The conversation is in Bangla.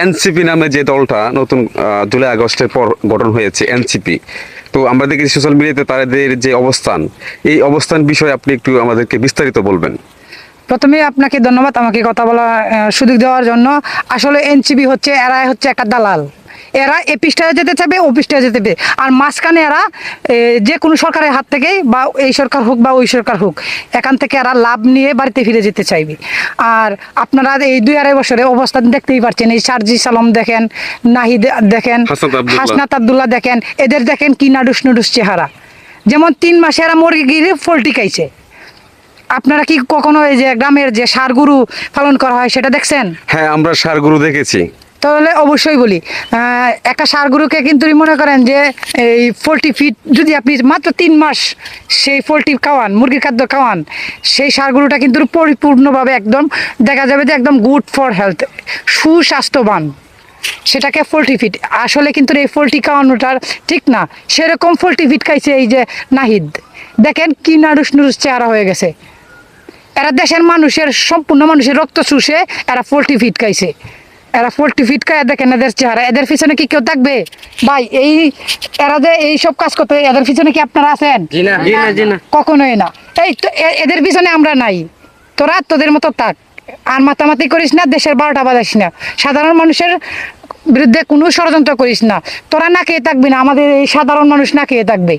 এনসিপি নামে যে দলটা নতুন জুলাই আগস্টের পর গঠন হয়েছে এনসিপি, তো আমরা দেখি সোশ্যাল মিডিয়াতে তাদের যে অবস্থান, এই অবস্থান বিষয়ে আপনি একটু আমাদেরকে বিস্তারিত বলবেন। প্রথমে আপনাকে ধন্যবাদ আমাকে কথা বলা সুযোগ দেওয়ার জন্য। আসলে এনসিবি হচ্ছে এরা হচ্ছে একটা দালাল। এরা এ পৃষ্ঠায় যেতে চাইবে, ও পৃষ্ঠায় যেতে চাইবে, আর মাঝখানে এরা যে কোনো সরকারের হাত থেকে, বা এই সরকার হোক বা ওই সরকার হোক, এখান থেকে এরা লাভ নিয়ে বাড়িতে ফিরে যেতে চাইবে। আর আপনারা এই 2-2.5 বছরের অবস্থান দেখতেই পাচ্ছেন। এই সার্জি সালাম দেখেন, নাহিদ দেখেন, হাসনাত আব্দুল্লাহ দেখেন, এদের দেখেন কি নাডুস নুডুস চেহারা। যেমন 3 মাসে এরা মুরগির পোল্ট্রি খাইছে। আপনারা কি কখনো এই যে গ্রামের যে ষাঁড় গরু পালন করা হয় সেটা দেখছেন? হ্যাঁ, আমরা ষাঁড় গরু দেখেছি। তাহলে অবশ্যই বলি, একটা ষাঁড় গরুকে কিন্তু মনে করেন যে এই পোলট্রি ফিড যদি আপনি মাত্র 3 মাস সেই পোলট্রি খাওয়ান, মুরগির খাদ্য খাওয়ান, সেই ষাঁড় গরুটা কিন্তু পরিপূর্ণভাবে একদম দেখা যাবে যে একদম গুড ফর হেলথ, সুস্বাস্থ্যবান। সেটাকে পোলট্রি ফিড। আসলে কিন্তু এই পোলট্রি খাওয়ানোটা ঠিক না। সেরকম পোলট্রি ফিড খাইছে এই যে নাহিদ, দেখেন কি নাড়ুস নুড়ুস চেহারা হয়ে গেছে। এরা দেশের মানুষের, সম্পূর্ণ মানুষের রক্ত চুষে এরা পোলট্রি ফিড খাইছে। এরা পোলট্রি ফিড খায়, দেখেন এদের চেহারা। এদের পিছনে কি কেউ থাকবে ভাই? এরা যে এই সব কাজ করতে, এদের পিছনে কি আপনারা আছেন? কখনোই না। এই তো এদের পিছনে আমরা নাই। তোরা তোদের মতো থাক, আর মাতামাতি করিস না, দেশের 12টা বাজাইস না, সাধারণ মানুষের বিরুদ্ধে কোনো ষড়যন্ত্র করিস না। তোরা না খেয়ে থাকবি না, আমাদের এই সাধারণ মানুষ না খেয়ে থাকবে।